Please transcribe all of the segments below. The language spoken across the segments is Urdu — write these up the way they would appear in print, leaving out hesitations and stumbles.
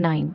9।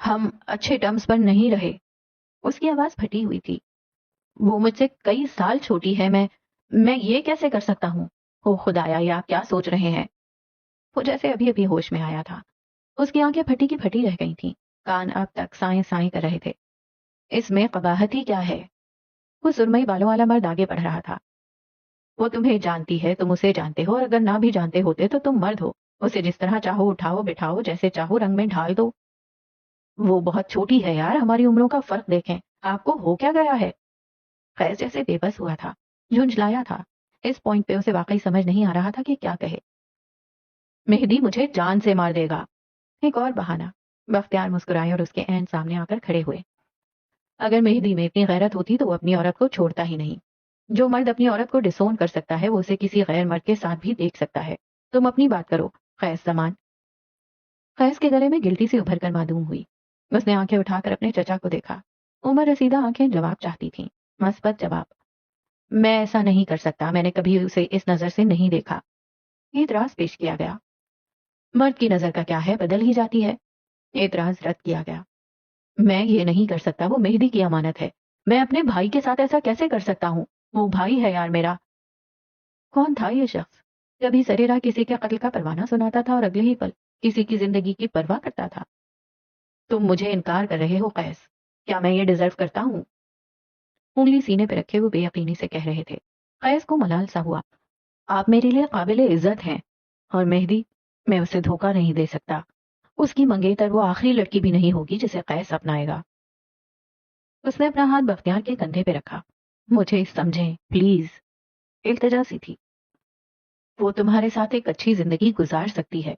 ہم اچھے ٹرمز پر نہیں رہے. اس کی آواز پھٹی ہوئی تھی. وہ مجھ سے کئی سال چھوٹی ہے. میں یہ کیسے کر سکتا ہوں؟ او خدایا، یہ آپ کیا سوچ رہے ہیں؟ وہ جیسے ابھی ابھی ہوش میں آیا تھا. اس کی آنکھیں پھٹی کی پھٹی رہ گئی تھیں. کان اب تک سائیں سائیں کر رہے تھے. اس میں قباحت ہی کیا ہے؟ وہ سرمئی بالوں والا مرد آگے بڑھ رہا تھا. وہ تمہیں جانتی ہے، تم اسے جانتے ہو، اور اگر نہ بھی جانتے ہوتے تو تم مرد ہو. اسے جس طرح چاہو اٹھاؤ بٹھاؤ، جیسے چاہو رنگ میں ڈھال دو. وہ بہت چھوٹی ہے یار، ہماری عمروں کا فرق دیکھیں. آپ کو ہو کیا گیا ہے؟ فیض جیسے بے بس ہوا تھا، جھنجھلایا تھا. اس پوائنٹ پہ اسے واقعی سمجھ نہیں آ رہا تھا کہ کیا کہے. مہدی مجھے جان سے مار دے گا. ایک اور بہانہ. بختیار مسکرائے اور اس کے عین سامنے آ کر کھڑے ہوئے. اگر مہدی میں اتنی غیرت ہوتی تو وہ اپنی عورت کو چھوڑتا ہی نہیں. جو مرد اپنی عورت کو ڈسون کر سکتا ہے وہ اسے کسی غیر مرد کے ساتھ بھی دیکھ سکتا ہے. تم اپنی بات کرو قیس زمان. قیس کے گلے میں گلٹی سے ابھر کر معدوم ہوئی. اس نے آنکھیں اٹھا کر اپنے چچا کو دیکھا. عمر رسیدہ آنکھیں جواب چاہتی تھیں، مثبت جواب. میں ایسا نہیں کر سکتا، میں نے کبھی اسے اس نظر سے نہیں دیکھا. اعتراض پیش کیا گیا. مرد کی نظر کا کیا ہے، بدل ہی جاتی ہے. اعتراض رد کیا گیا. میں یہ نہیں کر سکتا، وہ مہدی کی امانت ہے. میں اپنے بھائی کے ساتھ ایسا کیسے کر سکتا ہوں؟ وہ بھائی ہے یار میرا. کون تھا یہ شخص؟ کبھی سرے راہ کسی کے قتل کا پروانہ سناتا تھا اور اگلے ہی پل کسی کی زندگی کی پرواہ کرتا تھا. تم مجھے انکار کر رہے ہو قیس. کیا میں یہ ڈیزرو کرتا ہوں؟ انگلی سینے پہ رکھے وہ بے یقینی سے کہہ رہے تھے. قیس کو ملال سا ہوا. آپ میرے لیے قابل عزت ہیں، اور مہدی، میں اسے دھوکہ نہیں دے سکتا. اس کی منگیتر وہ آخری لڑکی بھی نہیں ہوگی جسے قیس اپنائے گا. اس نے اپنا ہاتھ بختیار کے کندھے پہ رکھا. مجھے سمجھیں پلیز. التجا سی تھی. وہ تمہارے ساتھ ایک اچھی زندگی گزار سکتی ہے،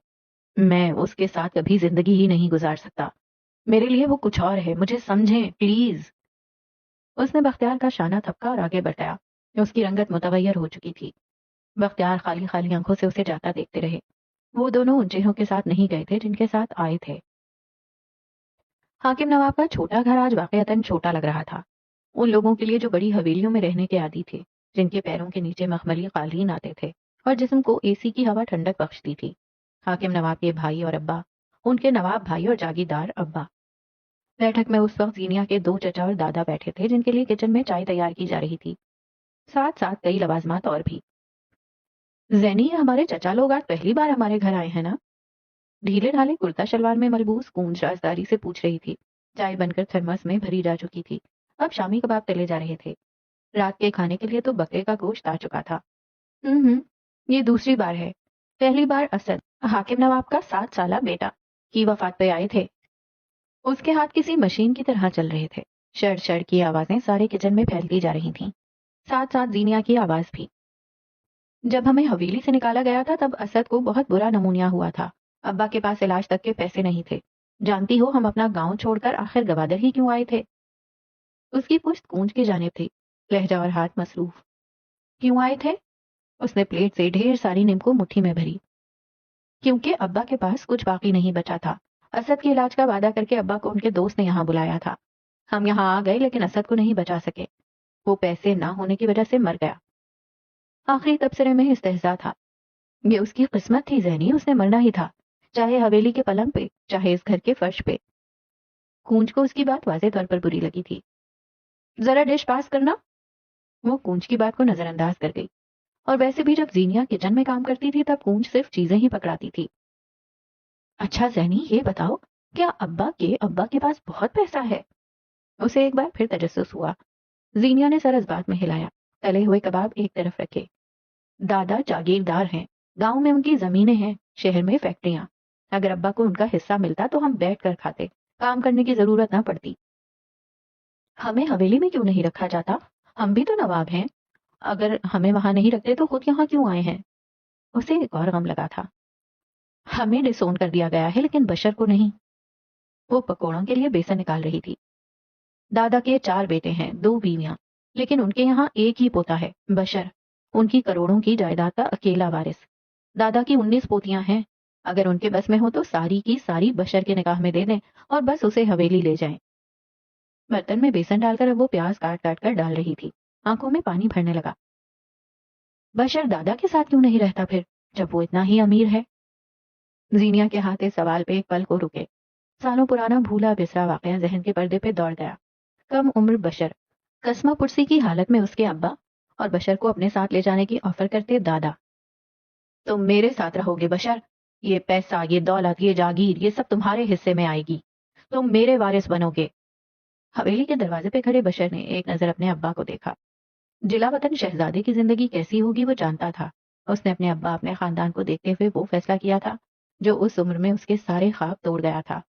میں اس کے ساتھ کبھی زندگی ہی نہیں گزار سکتا. میرے لیے وہ کچھ اور ہے، مجھے سمجھیں پلیز. اس نے بختیار کا شانہ تھپکا اور آگے بڑھایا. اس کی رنگت متغیر ہو چکی تھی. بختیار خالی خالی آنکھوں سے اسے جاتا دیکھتے رہے. وہ دونوں ان چہروں کے ساتھ نہیں گئے تھے جن کے ساتھ آئے تھے. حاکم نواب کا چھوٹا گھر آج واقعتاً چھوٹا لگ رہا تھا. ان لوگوں کے لیے جو بڑی حویلیوں میں رہنے کے عادی تھے، جن کے پیروں کے نیچے مخملی قالین آتے تھے اور جسم کو اے سی کی ہوا ٹھنڈک بخشتی تھی. حاکم نواب کے بھائی اور ابا، ان کے نواب بھائی اور جاگیردار ابا. بیٹھک میں اس وقت زینیا کے دو چچا اور دادا بیٹھے تھے جن کے لیے کچن میں چائے تیار کی جا رہی تھی. ساتھ ساتھ کئی لوازمات اور بھی. زینی، ہمارے چچا لوگ آج پہلی بار ہمارے گھر آئے ہیں نا؟ ڈھیلے ڈھالے کرتا شلوار میں ملبوس کونج رازداری سے پوچھ رہی تھی. چائے بن کر تھرمس میں بھری جا چکی تھی. اب شامی کباب تلے جا رہے تھے. رات کے کھانے کے لیے تو بکرے کا گوشت آ چکا تھا. یہ دوسری بار ہے. پہلی بار اسد، حاکم نواب کا 7 سالہ بیٹا، کی وفات پہ آئے تھے. اس کے ہاتھ کسی مشین کی طرح چل رہے تھے. شڑ شڑ کی آوازیں سارے کچن میں پھیلتی جا رہی تھیں، ساتھ ساتھ زینیا کی آواز بھی. جب ہمیں حویلی سے نکالا گیا تھا تب اسد کو بہت برا نمونیا ہوا تھا. ابا کے پاس علاج تک کے پیسے نہیں تھے. جانتی ہو ہم اپنا گاؤں چھوڑ کر آخر گوادر ہی کیوں آئے تھے؟ اس کی پشت کونج کی جانب تھی، لہجہ اور ہاتھ مصروف. کیوں آئے تھے؟ اس نے پلیٹ سے ڈھیر ساری نمکو مٹھی میں بھری. کیونکہ ابا کے پاس کچھ باقی نہیں بچا تھا. اسد کے علاج کا وعدہ کر کے ابا کو ان کے دوست نے یہاں بلایا تھا. ہم یہاں آ گئے لیکن اسد کو نہیں بچا سکے. وہ پیسے نہ ہونے کی وجہ سے مر گیا. آخری تبصرے میں استہزاء تھا. یہ اس کی قسمت تھی زینی، اس نے مرنا ہی تھا، چاہے حویلی کے پلنگ پہ، چاہے اس گھر کے فرش پہ. کونج کو اس کی بات واضح طور پر بری لگی تھی. ذرا ڈش پاس کرنا. وہ کونج کی بات کو نظر انداز کر گئی. اور ویسے بھی جب زینیا کچن میں کام کرتی تھی تب کونج صرف چیزیں ہی پکڑاتی تھی. اچھا زینی، یہ بتاؤ، کیا ابا کے پاس بہت پیسہ ہے؟ اسے ایک بار پھر تجسس ہوا. زینیا نے سر اس بات میں ہلایا. تلے ہوئے کباب ایک طرف رکھے. دادا جاگیردار ہیں، گاؤں میں ان کی زمینیں ہیں، شہر میں فیکٹریاں. اگر ابا کو ان کا حصہ ملتا تو ہم بیٹھ کر کھاتے، کام کرنے کی ضرورت نہ پڑتی. ہمیں حویلی میں کیوں نہیں رکھا جاتا؟ ہم بھی تو نواب ہیں. اگر ہمیں وہاں نہیں رکھتے تو خود یہاں کیوں آئے ہیں؟ اسے ایک اور غم لگا تھا. ہمیں ڈسون کر دیا گیا ہے لیکن بشر کو نہیں. وہ پکوڑوں کے لیے بیسن نکال رہی تھی. دادا کے 4 بیٹے ہیں، 2 بیویاں، لیکن ان کے یہاں ایک ہی پوتا ہے، بشر، ان کی کروڑوں کی جائیداد کا اکیلا وارث. دادا کی 19 پوتیاں ہیں. اگر ان کے بس میں ہو تو ساری کی ساری بشر کے نکاح میں دے دیں اور بس اسے حویلی لے جائیں. برتن میں بیسن ڈال کر اب وہ پیاز کاٹ کاٹ کر ڈال رہی تھی. آنکھوں میں پانی بھرنے لگا. بشر دادا کے ساتھ کیوں نہیں رہتا پھر، جب وہ اتنا ہی امیر ہے؟ زینیا کے ہاتھ اس سوال پہ ایک پل کو رکے. سالوں پرانا بھولا بسرا واقعہ ذہن کے پردے پہ دوڑ گیا۔ کم عمر بشر، قسمہ پرسی کی حالت میں اس کے ابا، اور بشر کو اپنے ساتھ لے جانے کی آفر کرتے دادا۔ تم میرے ساتھ رہو گے بشر، یہ پیسہ، یہ دولت، یہ جاگیر، یہ سب تمہارے حصے میں آئے گی، تم میرے وارث بنو گے۔ حویلی کے دروازے پہ کھڑے بشر نے ایک نظر اپنے ابا کو دیکھا۔ جلا وطن شہزادے کی زندگی کیسی ہوگی وہ جانتا تھا۔ اس نے اپنے ابا، اپنے خاندان کو دیکھتے ہوئے وہ فیصلہ کیا تھا جو اس عمر میں اس کے سارے خواب توڑ گیا تھا۔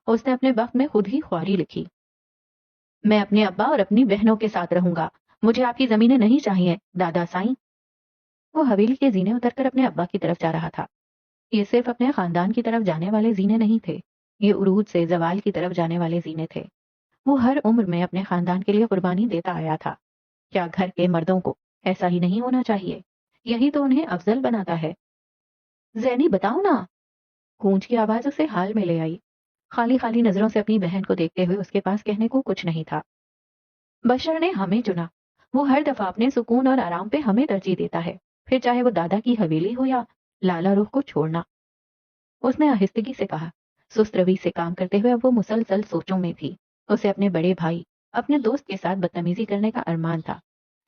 اس نے اپنے وقت میں خود ہی خواری لکھی، میں اپنے ابا اور اپنی بہنوں کے ساتھ رہوں گا، مجھے آپ کی زمینیں نہیں چاہیے دادا سائیں۔ وہ حویلی کے زینے اتر کر اپنے ابا کی طرف جا رہا تھا۔ یہ صرف اپنے خاندان کی طرف جانے والے زینے نہیں تھے، یہ عروج سے زوال کی طرف جانے والے زینے تھے۔ وہ ہر عمر میں اپنے خاندان کے لیے قربانی دیتا آیا تھا۔ کیا گھر کے مردوں کو ایسا ہی نہیں ہونا چاہیے؟ یہی تو انہیں افضل بناتا ہے۔ زینی بتاؤ نا، گونج کی آواز اسے حال میں لے آئی۔ خالی خالی نظروں سے اپنی بہن کو دیکھتے ہوئے اس کے پاس کہنے کو کچھ نہیں تھا۔ بشر نے ہمیں چنا، وہ ہر دفعہ اپنے سکون اور آرام پہ ہمیں ترجیح دیتا ہے، پھر چاہے وہ دادا کی حویلی ہو یا لالا رخ کو چھوڑنا۔ اس نے آہستگی سے کہا۔ سست روی سے کام کرتے ہوئے اب وہ مسلسل سوچوں میں تھی۔ اسے اپنے بڑے بھائی، اپنے دوست کے ساتھ بدتمیزی کرنے کا ارمان تھا،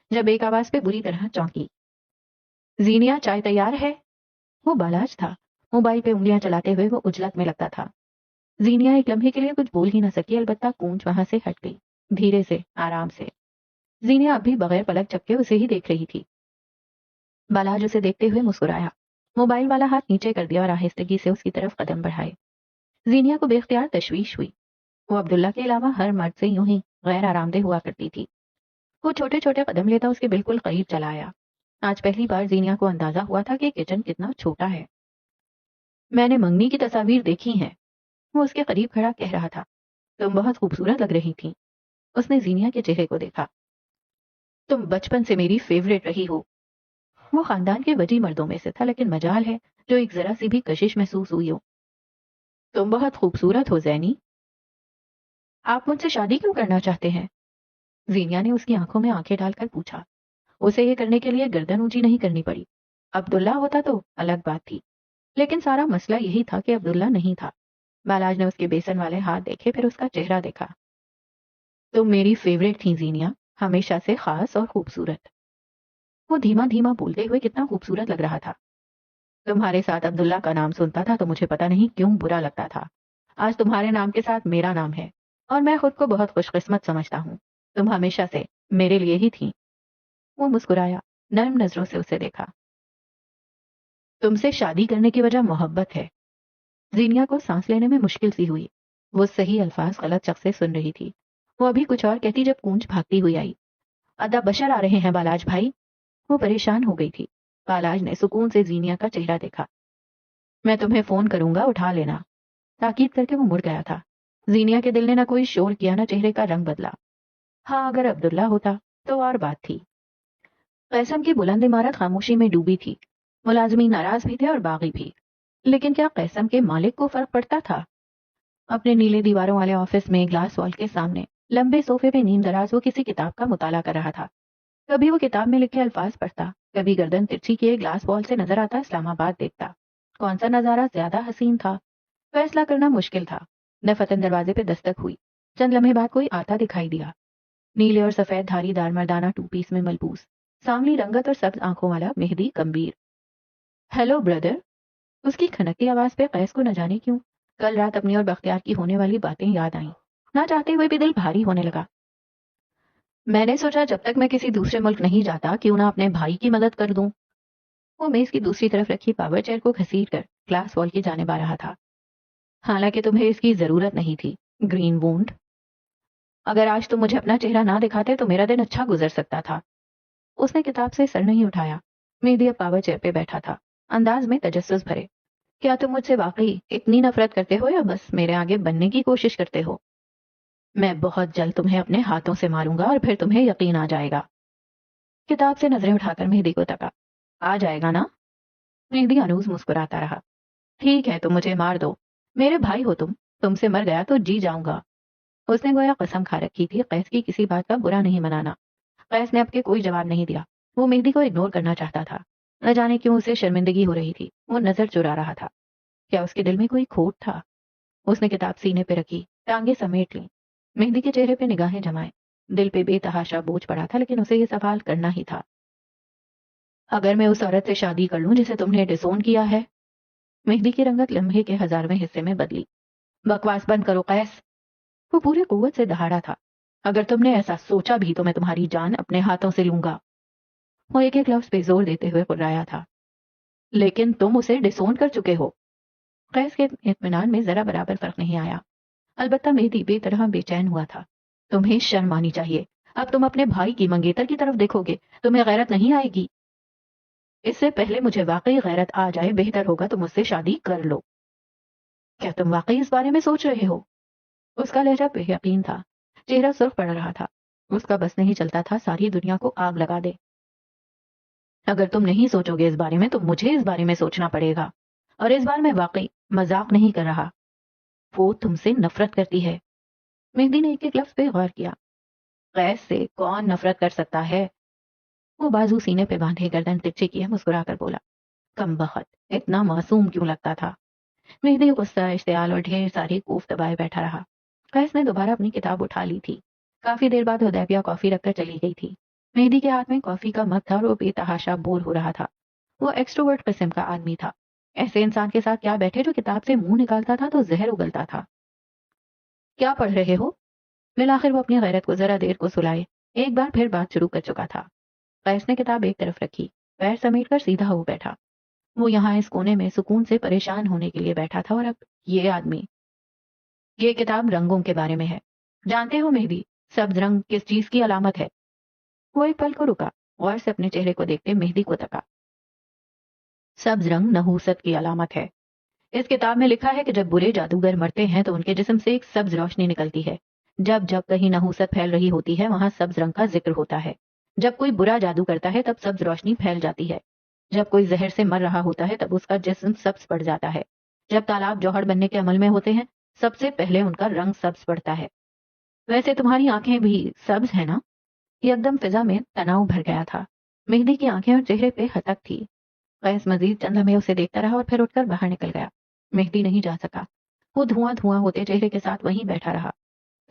جب ایک آواز پہ بری طرح چونکی۔ زینیا، چائے تیار ہے؟ وہ بالاج تھا۔ موبائل پہ انگلیاں چلاتے ہوئے وہ اجلت میں لگتا تھا۔ زینیا ایک لمحے کے لیے کچھ بول ہی نہ سکی، البتہ کونج وہاں سے ہٹ گئی، دھیرے سے، آرام سے۔ زینیا اب بھی بغیر پلک جھپکے اسے ہی دیکھ رہی تھی۔ بالاج اسے دیکھتے ہوئے مسکرایا، موبائل والا ہاتھ نیچے کر دیا اور آہستگی سے اس کی طرف قدم بڑھائے۔ زینیا کو بے اختیار تشویش ہوئی۔ وہ عبداللہ کے علاوہ ہر مرد سے یوں ہی غیر آرام دہ ہوا کرتی تھی۔ وہ چھوٹے چھوٹے قدم لیتا اس کے بالکل قریب چلا آیا۔ آج پہلی بار زینیا کو اندازہ ہوا تھا کہ کچن کتنا چھوٹا ہے۔ میں نے منگنی کی تصاویر دیکھی ہیں، وہ اس کے قریب کھڑا کہہ رہا تھا۔ تم بہت خوبصورت لگ رہی تھی۔ اس نے زینیا کے چہرے کو دیکھا۔ تم بچپن سے میری فیورٹ رہی ہو۔ وہ خاندان کے وجی مردوں میں سے تھا، لیکن مجال ہے جو ایک ذرا سی بھی کشش محسوس ہوئی ہو۔ تم بہت خوبصورت ہو زینی۔ آپ مجھ سے شادی کیوں کرنا چاہتے ہیں؟ زینیا نے اس کی آنکھوں میں آنکھیں ڈال کر پوچھا۔ اسے یہ کرنے کے لیے گردن اونچی نہیں کرنی پڑی۔ عبداللہ ہوتا تو الگ بات تھی، لیکن سارا مسئلہ یہی تھا کہ عبداللہ نہیں تھا۔ بالاج نے اس کے بیسن والے ہاتھ دیکھے، پھر اس کا چہرہ دیکھا۔ تم میری فیورٹ تھی زینیا، ہمیشہ سے خاص اور خوبصورت۔ وہ دھیما دھیما بولتے ہوئے کتنا خوبصورت لگ رہا تھا۔ تمہارے ساتھ عبداللہ کا نام سنتا تھا تو مجھے پتا نہیں کیوں برا لگتا تھا۔ آج تمہارے نام کے ساتھ میرا نام ہے اور میں خود کو بہت خوش قسمت سمجھتا ہوں۔ تم ہمیشہ سے میرے لیے ہی تھی۔ وہ مسکرایا، نرم نظروں سے اسے دیکھا۔ تم سے شادی کرنے کی وجہ محبت ہے۔ زینیا کو سانس لینے میں مشکل سی ہوئی۔ وہ صحیح الفاظ غلط شخص سے سن رہی تھی۔ وہ ابھی کچھ اور کہتی جب کونج بھاگتی ہوئی آئی۔ ادا بشر آ رہے ہیں بالاج بھائی۔ وہ پریشان ہو گئی تھی۔ بالاج نے سکون سے زینیا کا چہرہ دیکھا۔ میں تمہیں فون کروں گا، اٹھا لینا۔ تاکید کر کے وہ مڑ گیا تھا۔ زینیا کے دل نے نہ کوئی شور کیا، نہ چہرے کا رنگ بدلا۔ ہاں، اگر عبداللہ ہوتا تو اور بات تھی۔ قیسم کی بلند عمارت خاموشی میں ڈوبی تھی۔ ملازمین ناراض بھی تھے اور باغی بھی، لیکن کیا قیسم کے مالک کو فرق پڑتا تھا؟ اپنے نیلے دیواروں والے آفس میں گلاس وال کے سامنے لمبے صوفے پہ نیم دراز وہ کسی کتاب کا مطالعہ کر رہا تھا۔ کبھی وہ کتاب میں لکھے الفاظ پڑھتا، کبھی گردن ترچھی کیے گلاس وال سے نظر آتا اسلام آباد دیکھتا۔ کون سا نظارہ زیادہ حسین تھا؟ فیصلہ کرنا مشکل تھا۔ دفتن دروازے پہ دستک ہوئی۔ چند لمحے بعد کوئی آتا دکھائی دیا۔ نیلے اور سفید دھاری دار مردانہ ٹو پیس میں ملبوس، ساملی رنگت اور سبز آنکھوں والا مہدی کمبیر۔ Hello brother. اس کی کھنکتی آواز پہ قیس کو نہ جانے کیوں کل رات اپنی اور بختیار کی ہونے والی باتیں یاد آئیں۔ نہ چاہتے ہوئے بھی دل بھاری ہونے لگا۔ میں نے سوچا جب تک میں کسی دوسرے ملک نہیں جاتا کیوں نہ اپنے بھائی کی مدد کر دوں۔ وہ میز کی دوسری طرف رکھی پاور چیئر کو گھسیٹ کر گلاس وال کی جانب آ رہا تھا۔ حالانکہ تمہیں اس کی ضرورت نہیں تھی، گرین وونڈ۔ اگر آج تم مجھے اپنا چہرہ نہ دکھاتے تو میرا دن اچھا گزر سکتا تھا۔ اس نے کتاب سے سر نہیں اٹھایا۔ مہدی اب پاور چیئر پہ بیٹھا تھا، انداز میں تجسس بھرے۔ کیا تم مجھ سے واقعی اتنی نفرت کرتے ہو یا بس میرے آگے بننے کی کوشش کرتے ہو؟ میں بہت جلد تمہیں اپنے ہاتھوں سے ماروں گا اور پھر تمہیں یقین آ جائے گا۔ کتاب سے نظریں اٹھا کر مہدی کو تکا۔ آ جائے گا نا؟ مہدی انوز مسکراتا رہا۔ ٹھیک ہے، تم مجھے مار دو، میرے بھائی ہو تم سے مر گیا تو جی جاؤں گا۔ اس نے گویا قسم کھا رکھی تھی قیس کی کسی بات کا برا نہیں منانا۔ قیس نے اب کے کوئی جواب نہیں دیا۔ وہ مہدی کو اگنور کرنا چاہتا تھا۔ نہ جانے کیوں اسے شرمندگی ہو رہی تھی۔ وہ نظر چرا رہا تھا۔ کیا اس کے دل میں کوئی کھوٹ تھا؟ اس نے کتاب سینے پہ رکھی، ٹانگیں سمیٹ لی، مہندی کے چہرے پہ نگاہیں جمائے۔ دل پہ بے تحاشا بوجھ پڑا تھا، لیکن اسے یہ سوال کرنا ہی تھا۔ اگر میں اس عورت سے شادی کر لوں جسے تم نے ڈسون کیا ہے؟ مہندی کی رنگت لمحے کے 1000ویں حصے میں بدلی۔ بکواس بند کرو قیس، وہ پورے قوت سے دہاڑا تھا۔ اگر تم نے ایسا سوچا بھی تو میں تمہاری جان اپنے ہاتھوں سے لوں گا۔ وہ ایک ایک لفظ پہ زور دیتے ہوئے پرایا تھا۔ لیکن تم اسے ڈسون کر چکے ہو۔ قیس کے اطمینان میں ذرا برابر فرق نہیں آیا، البتہ مہدی بے طرح بے چین ہوا تھا۔ تمہیں شرم آنی چاہیے، اب تم اپنے بھائی کی منگیتر کی طرف دیکھو گے، تمہیں غیرت نہیں آئے گی؟ اس سے پہلے مجھے واقعی غیرت آ جائے بہتر ہوگا تم اس سے شادی کر لو۔ کیا تم واقعی اس بارے میں سوچ رہے ہو؟ اس کا لہجہ بے یقین تھا، چہرہ سرخ پڑ رہا تھا۔ اس کا بس نہیں چلتا تھا ساری دنیا کو آگ لگا دے۔ اگر تم نہیں سوچو گے اس بارے میں تو مجھے اس بارے میں سوچنا پڑے گا، اور اس بار میں واقعی مذاق نہیں کر رہا۔ وہ تم سے نفرت کرتی ہے۔ مہندی نے ایک ایک لفظ پہ غور کیا۔ قیس سے کون نفرت کر سکتا ہے؟ وہ بازو سینے پہ باندھے گردن ترچھی کیے مسکرا کر بولا، کم بخت، اتنا معصوم کیوں لگتا تھا؟ مہندی غصہ، اشتعال اور ڈھیر ساری کوف دبائے بیٹھا رہا۔ قیس نے دوبارہ اپنی کتاب اٹھا لی تھی۔ کافی دیر بعد حدیبیہ کافی رکھ کر چلی گئی تھی۔ مہندی کے ہاتھ میں کافی کا مگ تھا اور وہ بے تحاشا بور ہو رہا تھا۔ وہ ایکسٹروورٹ قسم کا آدمی تھا۔ ایسے انسان کے ساتھ کیا بیٹھے جو کتاب سے منہ نکالتا تھا تو زہر اگلتا تھا۔ کیا پڑھ رہے ہو؟ بالآخر وہ اپنی غیرت کو ذرا دیر کو سلائے ایک بار پھر بات شروع کر چکا تھا۔ قیس نے کتاب ایک طرف رکھی، پیر سمیٹ کر سیدھا ہو بیٹھا۔ وہ یہاں اس کونے میں سکون سے پریشان ہونے کے لیے بیٹھا تھا، اور اب یہ آدمی۔ یہ کتاب رنگوں کے بارے میں ہے۔ جانتے ہو مہدی، سبز رنگ کس چیز کی علامت ہے؟ وہ ایک پل کو رکا، غور سے اپنے چہرے کو دیکھتے مہدی کو تکا۔ سبز رنگ نحوست کی علامت ہے۔ اس کتاب میں لکھا ہے کہ جب برے جادوگر مرتے ہیں تو ان کے جسم سے ایک سبز روشنی نکلتی ہے۔ جب جب کہیں نحوست پھیل رہی ہوتی ہے وہاں سبز رنگ کا ذکر ہوتا ہے۔ جب کوئی برا جادو کرتا ہے تب سبز روشنی پھیل جاتی ہے۔ جب کوئی زہر سے مر رہا ہوتا ہے تب اس کا جسم سبز پڑ جاتا ہے۔ جب تالاب جوہر بننے کے عمل میں ہوتے ہیں سب سے پہلے ان کا رنگ سبز پڑتا ہے۔ ویسے تمہاری آنکھیں بھی سبز ہیں نا؟ یکدم فضا میں تناؤ بھر گیا تھا۔ مہندی کی آنکھیں اور چہرے پہ ہتک تھی۔ قیس مزید چند لمحے اسے دیکھتا رہا اور پھر اٹھ کر باہر نکل گیا۔ مہدی نہیں جا سکا۔ وہ دھواں دھواں ہوتے چہرے کے ساتھ وہیں بیٹھا رہا۔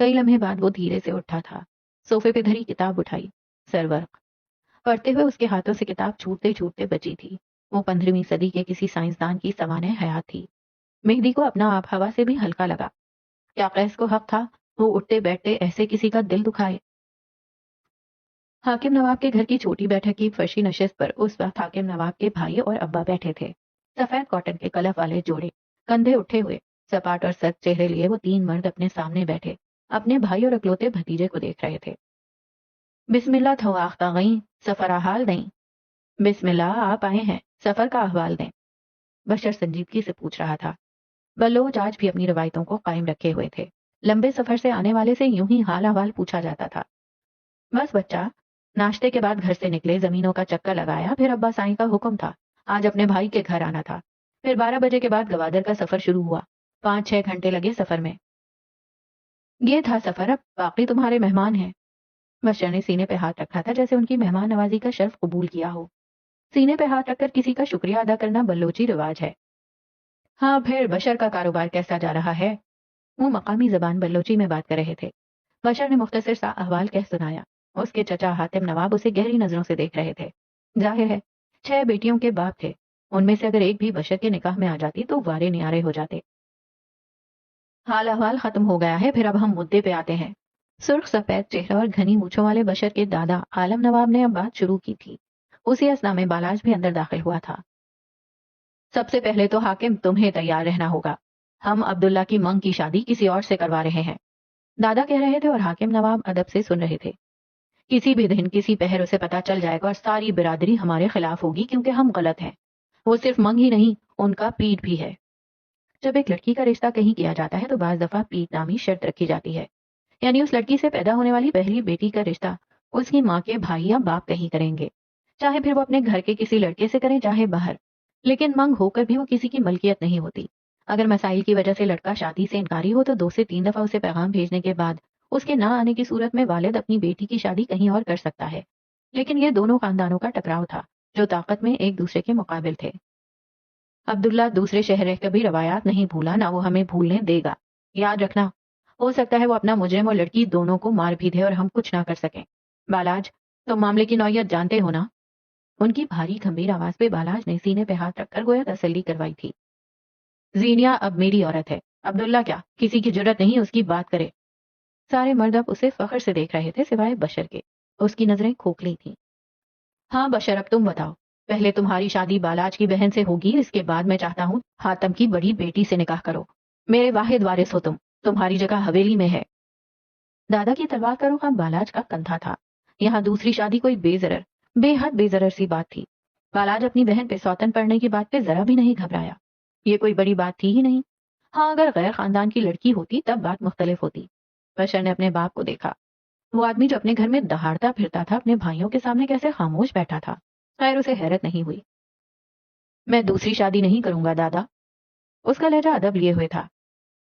کئی لمحے بعد وہ دھیرے سے اٹھا تھا، صوفے پہ دھری کتاب اٹھائی، سرورق پڑھتے ہوئے اس کے ہاتھوں سے کتاب چھوٹتے چھوٹتے بچی تھی۔ وہ 15ویں صدی کے کسی سائنسدان کی سوانح حیات تھی۔ مہدی کو اپنا آب ہوا سے بھی ہلکا لگا۔ کیا قیس کو حق تھا وہ اٹھتے بیٹھتے ایسے کسی کا دل دکھائے؟ حاکم نواب کے گھر کی چھوٹی بیٹھک کی فرشی نشست پر اس وقت حاکم نواب کے بھائی اور ابا بیٹھے تھے۔ سفید کاٹن کے کلف والے جوڑے، کندھے اٹھے ہوئے، سپاٹ اور سخت چہرے لیے وہ 3 مرد اپنے سامنے بیٹھے اپنے بھائی اور اکلوتے بھتیجے کو دیکھ رہے تھے۔ بسم اللہ تھو آختہ گئیں، سفر حال دیں۔ بسم اللہ، آپ آئے ہیں، سفر کا احوال دیں۔ بشر سنجیدگی سے پوچھ رہا تھا۔ بلوچ آج بھی اپنی روایتوں کو قائم رکھے ہوئے تھے۔ لمبے سفر سے آنے والے سے یوں ہی حال احوال پوچھا جاتا تھا۔ بس بچہ، ناشتے کے بعد گھر سے نکلے، زمینوں کا چکر لگایا، پھر ابا سائیں کا حکم تھا آج اپنے بھائی کے گھر آنا تھا۔ پھر 12 بجے کے بعد گوادر کا سفر شروع ہوا۔ 5-6 گھنٹے لگے سفر میں۔ یہ تھا سفر، اب باقی تمہارے مہمان ہیں۔ بشر نے سینے پہ ہاتھ رکھا تھا جیسے ان کی مہمان نوازی کا شرف قبول کیا ہو۔ سینے پہ ہاتھ رکھ کر کسی کا شکریہ ادا کرنا بلوچی رواج ہے۔ ہاں، پھر بشر کا کاروبار کیسا جا رہا ہے؟ وہ مقامی زبان بلوچی میں بات کر رہے تھے۔ بشر نے مختصر سا احوال کہہ سنایا۔ اس کے چچا حاتم نواب اسے گہری نظروں سے دیکھ رہے تھے۔ ظاہر ہے 6 بیٹیوں کے باپ تھے، ان میں سے اگر ایک بھی بشر کے نکاح میں آ جاتی تو وارے نیارے ہو جاتے۔ حال احوال ختم ہو گیا ہے، پھر اب ہم مدعے پہ آتے ہیں۔ سرخ سفید چہرہ اور گھنی مونچھوں والے بشر کے دادا عالم نواب نے اب بات شروع کی تھی۔ اسی اثنا میں بالاج بھی اندر داخل ہوا تھا۔ سب سے پہلے تو حاکم تمہیں تیار رہنا ہوگا، ہم عبداللہ کی منگ کی شادی کسی اور سے کروا رہے ہیں، دادا کہہ رہے تھے اور حاکم نواب ادب سے سن رہے تے۔ کسی بھی دن کسی پہر اسے پتا چل جائے گا اور ساری برادری ہمارے خلاف ہوگی کیونکہ ہم غلط ہیں۔ وہ صرف منگ ہی نہیں، ان کا پیٹ بھی ہے۔ جب ایک لڑکی کا رشتہ کہیں کیا جاتا ہے تو بعض دفعہ پیٹ نامی شرط رکھی جاتی ہے، یعنی اس لڑکی سے پیدا ہونے والی پہلی بیٹی کا رشتہ اس کی ماں کے بھائی یا باپ کہیں کریں گے، چاہے پھر وہ اپنے گھر کے کسی لڑکے سے کریں چاہے باہر، لیکن منگ ہو کر بھی وہ کسی کی ملکیت نہیں ہوتی۔ اگر مسائل کی وجہ سے لڑکا شادی سے انکاری ہو تو 2 سے 3 دفعہ اسے پیغام بھیجنے کے بعد اس کے نہ آنے کی صورت میں والد اپنی بیٹی کی شادی کہیں اور کر سکتا ہے، لیکن یہ دونوں خاندانوں کا ٹکراؤ تھا جو طاقت میں ایک دوسرے کے مقابل تھے۔ عبداللہ دوسرے شہر رہ کر بھی روایات نہیں بھولا، نہ وہ ہمیں بھولنے دے گا. یاد رکھنا، ہو سکتا ہے وہ اپنا مجرم اور لڑکی دونوں کو مار بھی دے اور ہم کچھ نہ کر سکیں. بالاج، تم معاملے کی نوعیت جانتے ہو نا؟ ان کی بھاری گھمبیر آواز پہ بالاج نے سینے پہ ہاتھ رکھ کر گویا تسلی کروائی تھی. زینیا اب میری عورت ہے، عبداللہ کیا کسی کی جرت نہیں اس کی بات کرے. سارے مرد اب اسے فخر سے دیکھ رہے تھے سوائے بشر کے. اس کی نظریں کھوکھلی تھیں. ہاں بشر، اب تم بتاؤ. پہلے تمہاری شادی بالاج کی بہن سے ہوگی، اس کے بعد میں چاہتا ہوں حاتم کی بڑی بیٹی سے نکاح کرو. میرے واحد وارث ہو تم، تمہاری جگہ حویلی میں ہے. دادا کی تلوار کا رخ اب بالاج کا کندھا تھا. یہاں دوسری شادی کوئی بے ضرر، بے حد بے ضرر سی بات تھی. بالاج اپنی بہن پہ سوتن پڑنے کی بات پہ ذرا بھی نہیں گھبرایا. یہ کوئی بڑی بات تھی ہی نہیں. ہاں اگر غیر خاندان کی لڑکی ہوتی تب بات مختلف ہوتی. بشر نے اپنے باپ کو دیکھا. وہ آدمی جو اپنے گھر میں دہاڑتا پھرتا تھا اپنے بھائیوں کے سامنے کیسے خاموش بیٹھا تھا. خیر اسے حیرت نہیں ہوئی. میں دوسری شادی نہیں کروں گا دادا. اس کا لہجہ ادب لیے ہوئے تھا.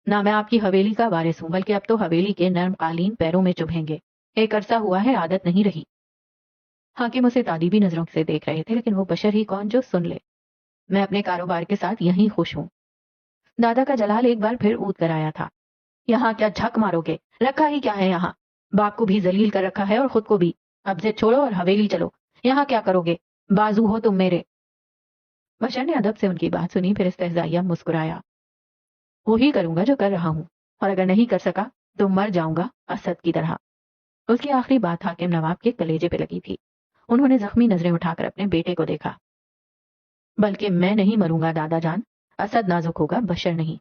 نہ میں آپ کی حویلی کا وارث ہوں، بلکہ اب تو حویلی کے نرم قالین پیروں میں چبھیں گے. ایک عرصہ ہوا ہے، عادت نہیں رہی. حاکم اسے تعجبی نظروں سے دیکھ رہے تھے، لیکن وہ بشر ہی کون جو سن لے. میں اپنے کاروبار کے ساتھ یہیں خوش ہوں. دادا کا جلال ایک بار پھر اونٹ کر آیا تھا. یہاں کیا جھک مارو گے؟ رکھا ہی کیا ہے یہاں؟ باپ کو بھی ذلیل کر رکھا ہے اور خود کو بھی. اب سے چھوڑو اور حویلی چلو. یہاں کیا کرو گے؟ بازو ہو تم میرے. بشر نے ادب سے ان کی بات سنی، پھر استہزائیہ مسکرایا. وہی کروں گا جو کر رہا ہوں، اور اگر نہیں کر سکا تو مر جاؤں گا اسد کی طرح. اس کی آخری بات حاکم نواب کے کلیجے پہ لگی تھی. انہوں نے زخمی نظریں اٹھا کر اپنے بیٹے کو دیکھا. بلکہ میں نہیں مروں گا دادا جان. اسد نازک ہوگا، بشر نہیں.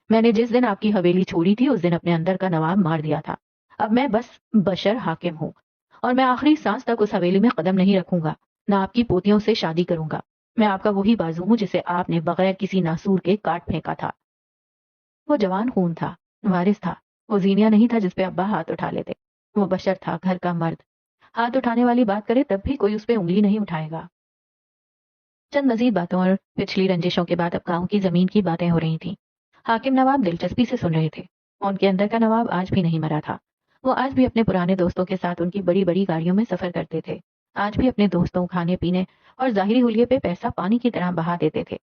میں نے جس دن آپ کی حویلی چھوڑی تھی اس دن اپنے اندر کا نواب مار دیا تھا. اب میں بس بشر حاکم ہوں، اور میں آخری سانس تک اس حویلی میں قدم نہیں رکھوں گا. نہ آپ کی پوتیوں سے شادی کروں گا. میں آپ کا وہی بازو ہوں جسے آپ نے بغیر کسی ناسور کے کاٹ پھینکا تھا. وہ جوان خون تھا، وارث تھا. وہ زینیا نہیں تھا جس پہ ابا ہاتھ اٹھا لیتے. وہ بشر تھا، گھر کا مرد. ہاتھ اٹھانے والی بات کرے تب بھی کوئی اس پہ انگلی نہیں اٹھائے گا. چند مزید باتوں اور پچھلی رنجشوں کے بعد اب گاؤں کی زمین کی باتیں ہو رہی تھیں. حاکم نواب دلچسپی سے سن رہے تھے. ان کے اندر کا نواب آج بھی نہیں مرا تھا. وہ آج بھی اپنے پرانے دوستوں کے ساتھ ان کی بڑی بڑی گاڑیوں میں سفر کرتے تھے. آج بھی اپنے دوستوں، کھانے پینے اور ظاہری حلیے پہ پیسہ پانی کی طرح بہا دیتے تھے.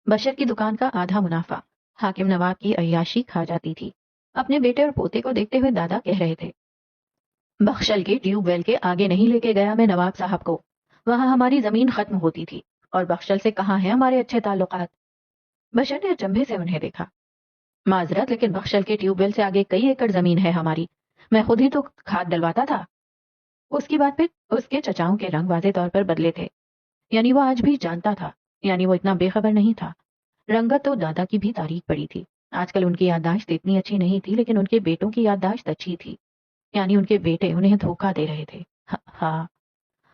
بشر کی دکان کا آدھا منافع حاکم نواب کی عیاشی کھا جاتی تھی. اپنے بیٹے اور پوتے کو دیکھتے ہوئے دادا کہہ رہے تھے، بخشل کے ٹیوب ویل کے آگے نہیں لے کے گیا میں نواب صاحب کو. وہاں ہماری زمین ختم ہوتی تھی، اور بخشل سے کہاں ہیں ہمارے اچھے تعلقات. بشر نے اچنبھے سے انہیں دیکھا. معذرت، لیکن بخشل کے ٹیوب ویل سے آگے کئی ایکڑ زمین ہے ہماری. میں خود ہی تو کھاد ڈلواتا تھا. اس کی بات پہ اس کے چچاؤں کے رنگ واضح طور پر بدلے تھے. یعنی وہ آج بھی جانتا تھا، یعنی وہ اتنا بے خبر نہیں تھا. رنگت تو دادا کی بھی تاریخ پڑی تھی. آج کل ان کی یادداشت اتنی اچھی نہیں تھی، لیکن ان کے بیٹوں کی یادداشت اچھی تھی. یعنی ان کے بیٹے انہیں دھوکہ دے رہے تھے. ہاں.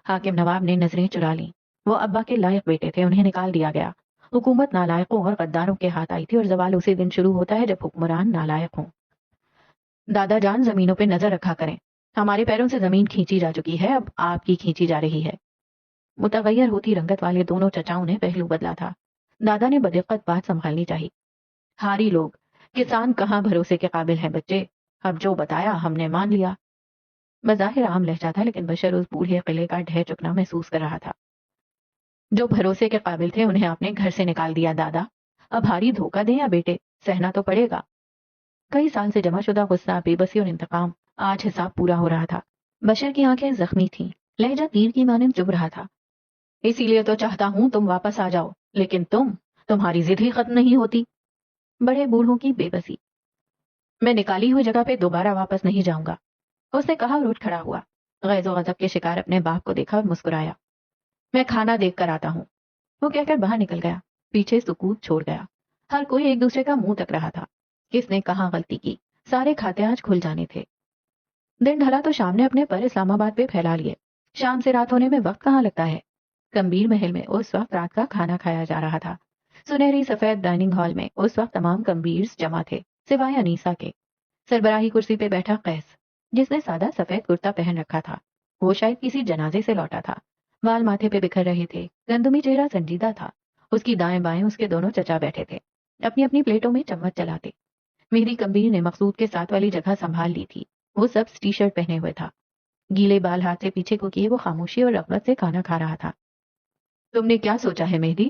حاکم نواب نے نظریں چرا لیں. وہ ابا کے لائق بیٹے تھے، انہیں نکال دیا گیا. حکومت نالائقوں اور غداروں کے ہاتھ آئی تھی، اور زوال اسی دن شروع ہوتا ہے جب حکمران نالائق ہوں. دادا جان، زمینوں پہ نظر رکھا کریں. ہمارے پیروں سے زمین کھینچی جا چکی ہے، اب آپ کی کھینچی جا رہی ہے. متغیر ہوتی رنگت والے دونوں چچاؤں نے پہلو بدلا تھا. دادا نے بدقت بات سنبھالنی چاہی. ہاری لوگ، کسان کہاں بھروسے کے قابل ہیں بچے. اب جو بتایا ہم نے مان لیا. بظاہر عام لہجہ تھا، لیکن بشر اس بوڑھے قلعے کا ڈھہ چکنا محسوس کر رہا تھا. جو بھروسے کے قابل تھے انہیں آپ نے گھر سے نکال دیا دادا. اب ہاری دھوکہ دیں یا بیٹے، سہنا تو پڑے گا. کئی سال سے جمع شدہ غصہ، بے بسی اور انتقام، آج حساب پورا ہو رہا تھا. بشر کی آنکھیں زخمی تھیں، لہجہ تیر کی مانند چبھ رہا تھا. اسی لیے تو چاہتا ہوں تم واپس آ جاؤ، لیکن تمہاری ضد ہی ختم نہیں ہوتی. بڑے بوڑھوں کی بے بسی. میں نکالی ہوئی جگہ پہ دوبارہ واپس نہیں جاؤں گا، اس نے کہا اور اٹھ کھڑا ہوا. غیظ و غضب کے شکار اپنے باپ کو دیکھا اور مسکرایا. میں کھانا دیکھ کر آتا ہوں. وہ کہہ کر باہر نکل گیا. پیچھے سکوت چھوڑ گیا. ہر کوئی ایک دوسرے کا منہ تک رہا تھا. کس نے کہاں غلطی کی؟ سارے کھاتے آج کھل جانے تھے. دن ڈھلا تو شام نے اپنے پر اسلام آباد پہ پھیلا لیے. شام سے رات ہونے میں وقت کہاں لگتا ہے. گمبھیر محل میں اس وقت رات کا کھانا کھایا جا رہا تھا. سنہری سفید ڈائننگ ہال میں اس وقت تمام گمبھیرز جمع تھے سوائے انیسا کے. سربراہی کرسی پہ بیٹھا قیس، جس نے سادہ سفید کرتا پہن رکھا تھا. وہ شاید کسی جنازے سے لوٹا تھا. وال ماتھے پہ بکھر رہے تھے. گندمی چہرہ سنجیدہ تھا. اس کی دائیں بائیں اس کے دونوں چچا بیٹھے تھے، اپنی اپنی پلیٹوں میں چمچ چلاتے. مہری کمبیر نے مقصود کے ساتھ والی جگہ سنبھال لی تھی. وہ سب ٹی شرٹ پہنے ہوئے تھا. گیلے بال ہاتھ سے پیچھے کو کیے وہ خاموشی اور رغبت سے کھانا کھا رہا تھا. تم نے کیا سوچا ہے مہدی؟